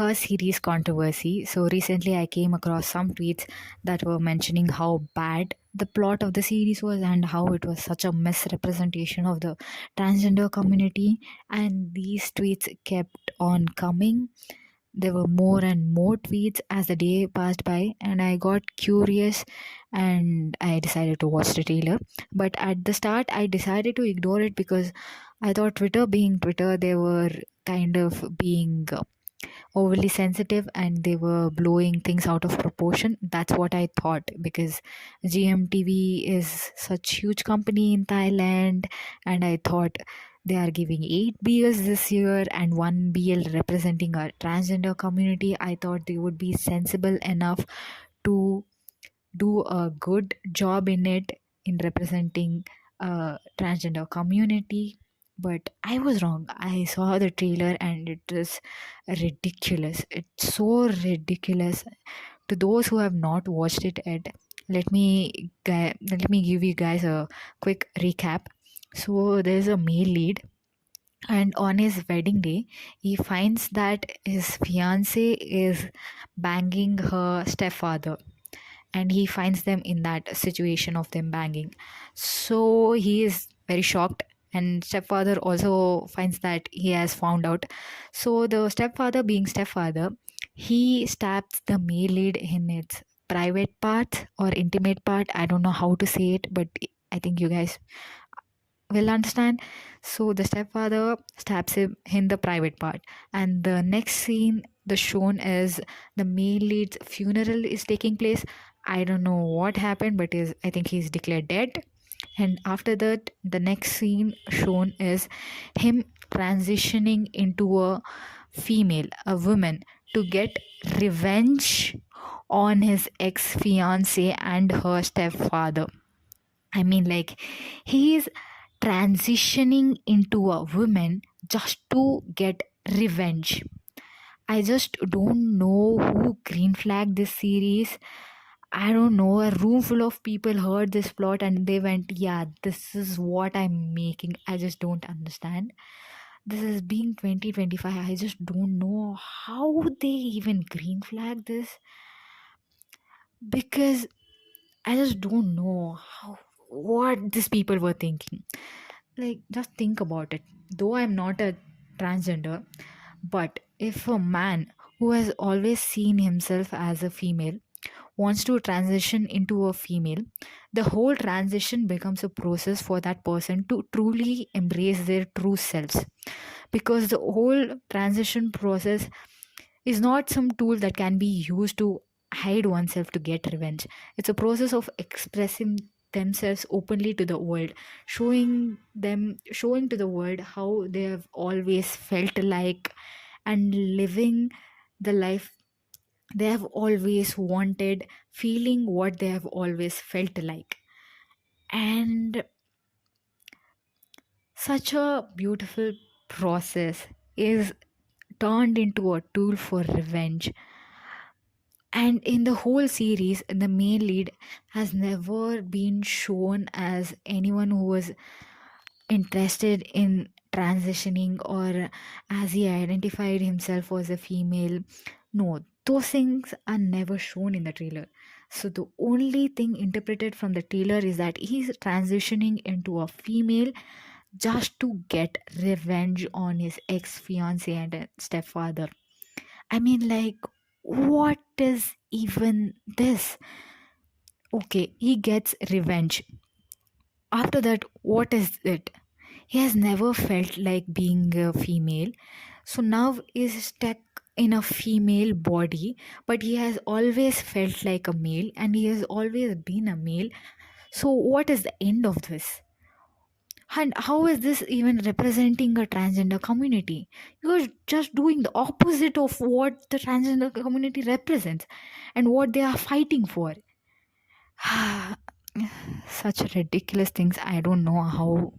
a series controversy. So recently I came across some tweets that were mentioning how bad the plot of the series was and how it was such a misrepresentation of the transgender community. And these tweets kept on coming. There were more and more tweets as the day passed by, and I got curious and I decided to watch the trailer. But at the start, I decided to ignore it because I thought Twitter being Twitter, they were kind of being overly sensitive and they were blowing things out of proportion. That's what I thought, because GMTV is such huge company in Thailand, and I thought they are giving 8 BLs this year and 1 BL representing a transgender community. I thought they would be sensible enough to do a good job in it, in representing a transgender community. But I was wrong. I saw the trailer and it is ridiculous. It's so ridiculous. To those who have not watched it yet, let me give you guys a quick recap. So there's a male lead, and on his wedding day he finds that his fiance is banging her stepfather, and he finds them in that situation of them banging. So he is very shocked, and stepfather also finds that he has found out. So the stepfather, being stepfather, he stabs the male lead in its private part or intimate part. I don't know how to say it, but I think you guys will understand. So the stepfather stabs him in the private part, and the next scene the shown is the male lead's funeral is taking place. I don't know what happened, but is I think he's declared dead. And after that, the next scene shown is him transitioning into a female, a woman, to get revenge on his ex fiance and her stepfather. I mean, like, he is transitioning into a woman just to get revenge. I just don't know who green flagged this series. I don't know. A room full of people heard this plot and they went, yeah, this is what I'm making. I just don't understand. This is being 2025. I just don't know how they even green flag this, because I just don't know what these people were thinking. Like, just think about it. Though I'm not a transgender, but if a man who has always seen himself as a female wants to transition into a female, the whole transition becomes a process for that person to truly embrace their true selves. Because the whole transition process is not some tool that can be used to hide oneself to get revenge. It's a process of expressing themselves openly to the world, showing to the world how they have always felt like, and living the life they have always wanted, feeling what they have always felt like. And such a beautiful process is turned into a tool for revenge. And in the whole series, the main lead has never been shown as anyone who was interested in transitioning, or as he identified himself as a female. No, those things are never shown in the trailer. So the only thing interpreted from the trailer is that he's transitioning into a female just to get revenge on his ex fiance and stepfather. I mean, like, what is even this? Okay, he gets revenge. After that, what is it? He has never felt like being a female. So now is stuck in a female body, but he has always felt like a male and he has always been a male. So, what is the end of this? And how is this even representing a transgender community? You're just doing the opposite of what the transgender community represents and what they are fighting for. Such ridiculous things. I don't know how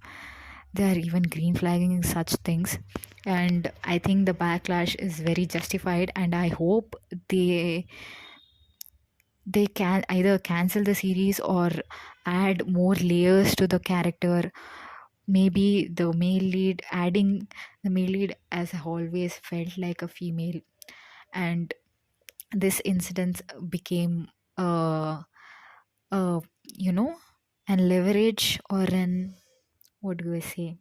they are even green flagging such things. And I think the backlash is very justified, and I hope they can either cancel the series or add more layers to the character. Maybe the male lead, adding the male lead as always felt like a female, and this incident became a, a you know an leverage, or an, what do I say,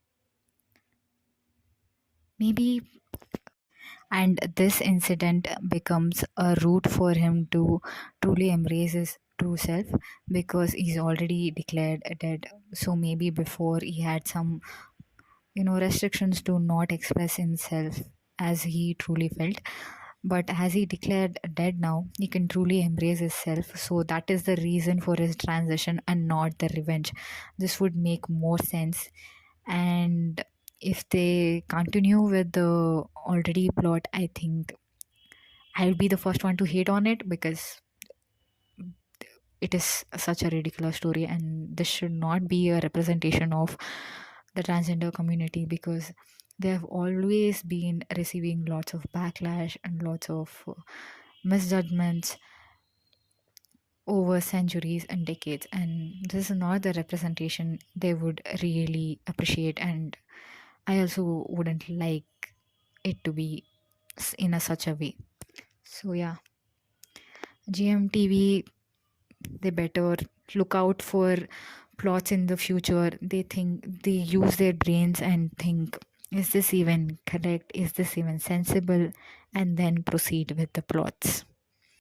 maybe. And this incident becomes a route for him to truly embrace his true self, because he's already declared dead. So maybe before he had some, restrictions to not express himself as he truly felt, but as he declared dead now, he can truly embrace his self. So that is the reason for his transition and not the revenge. This would make more sense. And if they continue with the already plot, I think I'll be the first one to hate on it, because it is such a ridiculous story, and this should not be a representation of the transgender community, because they have always been receiving lots of backlash and lots of misjudgments over centuries and decades, and this is not the representation they would really appreciate. And I also wouldn't like it to be in a such a way. So yeah, GMTV, they better look out for plots in the future. They use their brains and think, is this even correct, is this even sensible, and then proceed with the plots.